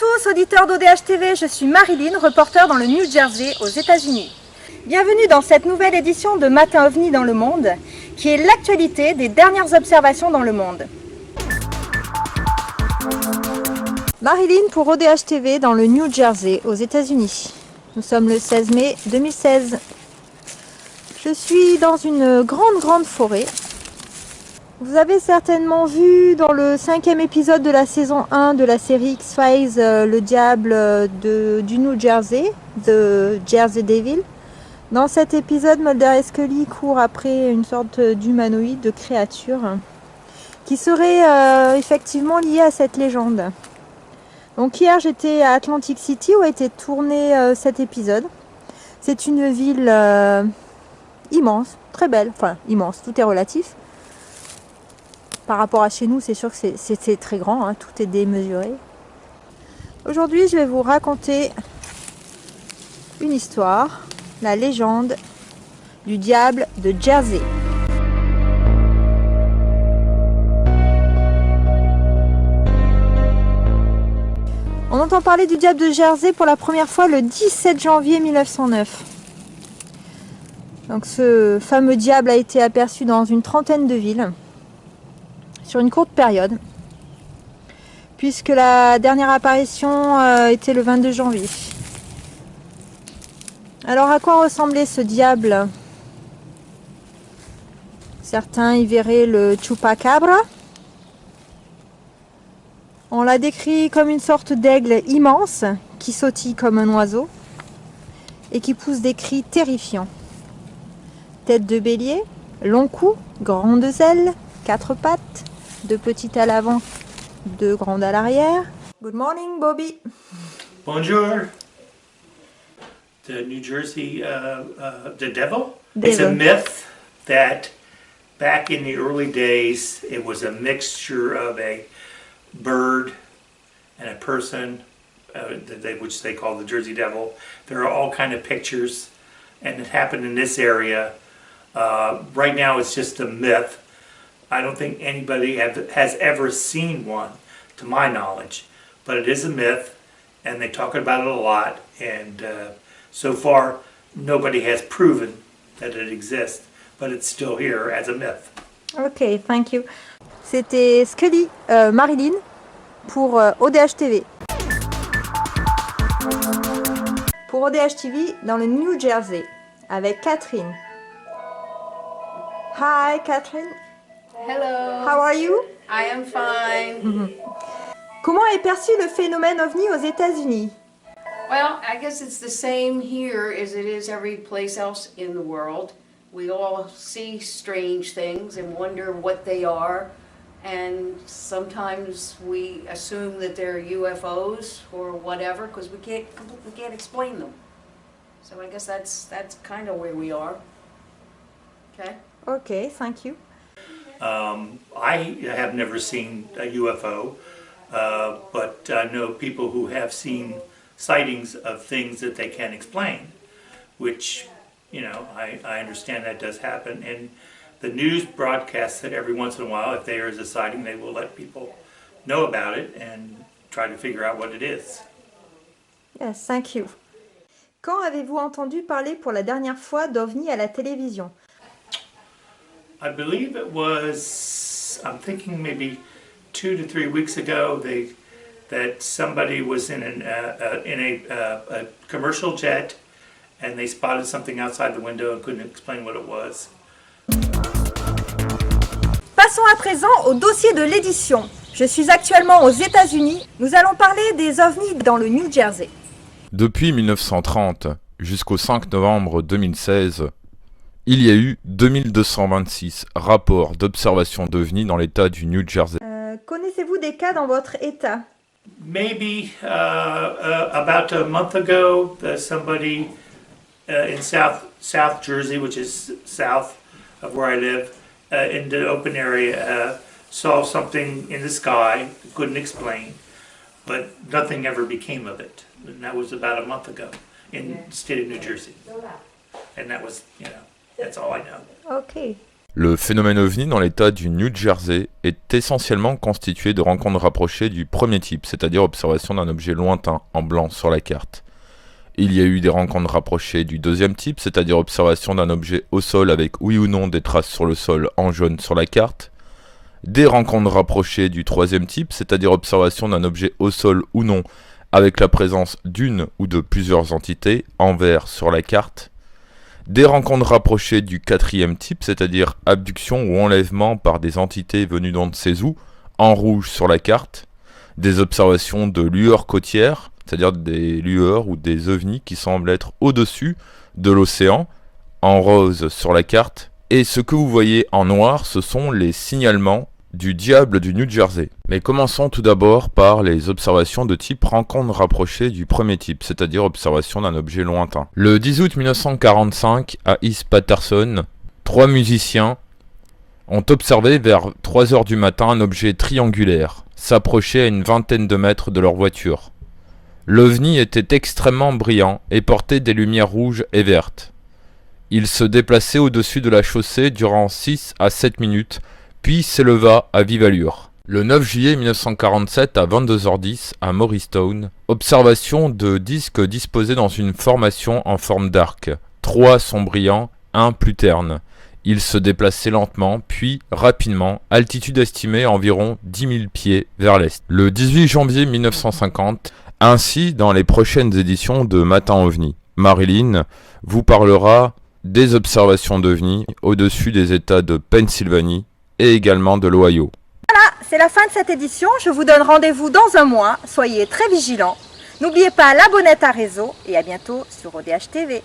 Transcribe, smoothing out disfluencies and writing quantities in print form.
tous, auditeurs d'ODH TV, je suis Marilyn, reporter dans le New Jersey, aux États-Unis. Bienvenue dans cette nouvelle édition de Matin OVNI dans le monde, qui est l'actualité des dernières observations dans le monde. Marilyn pour ODH TV dans le New Jersey, aux États-Unis. Nous sommes le 16 mai 2016. Je suis dans une grande forêt. Vous avez certainement vu dans le 5e épisode de la saison 1 de la série X-Files le diable du New Jersey, The Jersey Devil. Dans cet épisode, Mulder et Scully courent après une sorte d'humanoïde, de créature, qui serait effectivement liée à cette légende. Donc hier j'étais à Atlantic City où a été tourné cet épisode. C'est une ville immense, très belle, enfin immense, tout est relatif. Par rapport à chez nous, c'est sûr que c'est très grand, hein, tout est démesuré. Aujourd'hui, je vais vous raconter une histoire, la légende du diable de Jersey. On entend parler du diable de Jersey pour la première fois le 17 janvier 1909. Donc ce fameux diable a été aperçu dans une trentaine de villes sur une courte période, puisque la dernière apparition était le 22 janvier. Alors à quoi ressemblait ce diable? Certains y verraient le chupacabra. On l'a décrit comme une sorte d'aigle immense qui sautille comme un oiseau et qui pousse des cris terrifiants. Tête de bélier, long cou, grandes ailes, 4 pattes, 2 petites à l'avant, 2 grandes à l'arrière. Good morning, Bobby. Bonjour. The New Jersey, the devil? It's a myth that back in the early days, it was a mixture of a bird and a person, which they call the Jersey Devil. There are all kind of pictures, and it happened in this area. Right now, it's just a myth. I don't think anybody has ever seen one, to my knowledge, but it is a myth, and they talk about it a lot, and so far, nobody has proven that it exists, but it's still here as a myth. Ok, thank you. C'était Scully, Marilyn, pour ODH TV. Pour ODH TV, dans le New Jersey, avec Catherine. Hi, Catherine. Hello. How are you? I am fine. Comment est perçu le phénomène OVNI aux États-Unis? Well, I guess it's the same here as it is every place else in the world. We all see strange things and wonder what they are, and sometimes we assume that they're UFOs or whatever because we can't explain them. So I guess that's kind of where we are. Okay. Okay, thank you. I have never seen a UFO, but I know people who have seen sightings of things that they can't explain, which, you know, I understand that does happen. And the news broadcasts it every once in a while. If there is a sighting, they will let people know about it and try to figure out what it is. Yes, thank you. Quand avez-vous entendu parler pour la dernière fois d'OVNI à la télévision? I believe it was, I'm thinking maybe 2 to 3 weeks ago, that somebody was in a commercial jet and they spotted something outside the window and couldn't explain what it was. Passons à présent au dossier de l'édition. Je suis actuellement aux États-Unis. Nous allons parler des OVNI dans le New Jersey. Depuis 1930 jusqu'au 5 novembre 2016, il y a eu 2226 rapports d'observation d'OVNI dans l'état du New Jersey. Connaissez-vous des cas dans votre état? Maybe about a month ago, somebody in South Jersey, which is south of where I live, in the open area, saw something in the sky, couldn't explain, but nothing ever became of it. And that was about a month ago in the state of New Jersey. And that was, you know, that's all I know. Ok. Le phénomène OVNI dans l'état du New Jersey est essentiellement constitué de rencontres rapprochées du premier type, c'est-à-dire observation d'un objet lointain en blanc sur la carte. Il y a eu des rencontres rapprochées du deuxième type, c'est-à-dire observation d'un objet au sol avec oui ou non des traces sur le sol en jaune sur la carte. Des rencontres rapprochées du troisième type, c'est-à-dire observation d'un objet au sol ou non avec la présence d'une ou de plusieurs entités en vert sur la carte. Des rencontres rapprochées du quatrième type, c'est-à-dire abduction ou enlèvement par des entités venues d'on ne sait où, en rouge sur la carte. Des observations de lueurs côtières, c'est-à-dire des lueurs ou des ovnis qui semblent être au-dessus de l'océan, en rose sur la carte. Et ce que vous voyez en noir, ce sont les signalements du diable du New Jersey. Mais commençons tout d'abord par les observations de type rencontre rapprochée du premier type, c'est-à-dire observation d'un objet lointain. Le 10 août 1945, à East Patterson, 3 musiciens ont observé vers 3 h du matin un objet triangulaire s'approcher à une vingtaine de mètres de leur voiture. L'OVNI était extrêmement brillant et portait des lumières rouges et vertes. Il se déplaçait au-dessus de la chaussée durant 6 à 7 minutes, puis s'éleva à vive allure. Le 9 juillet 1947 à 22 h 10 à Morristown, observation de disques disposés dans une formation en forme d'arc. 3 sont brillants, 1 plus terne. Ils se déplaçaient lentement, puis rapidement, altitude estimée à environ 10 000 pieds vers l'est. Le 18 janvier 1950, ainsi dans les prochaines éditions de Matin OVNI, Marilyn vous parlera des observations d'OVNI au-dessus des États de Pennsylvanie et également de l'Ohio. Voilà, c'est la fin de cette édition. Je vous donne rendez-vous dans un mois. Soyez très vigilants. N'oubliez pas l'abonnette à réseau et à bientôt sur ODH TV.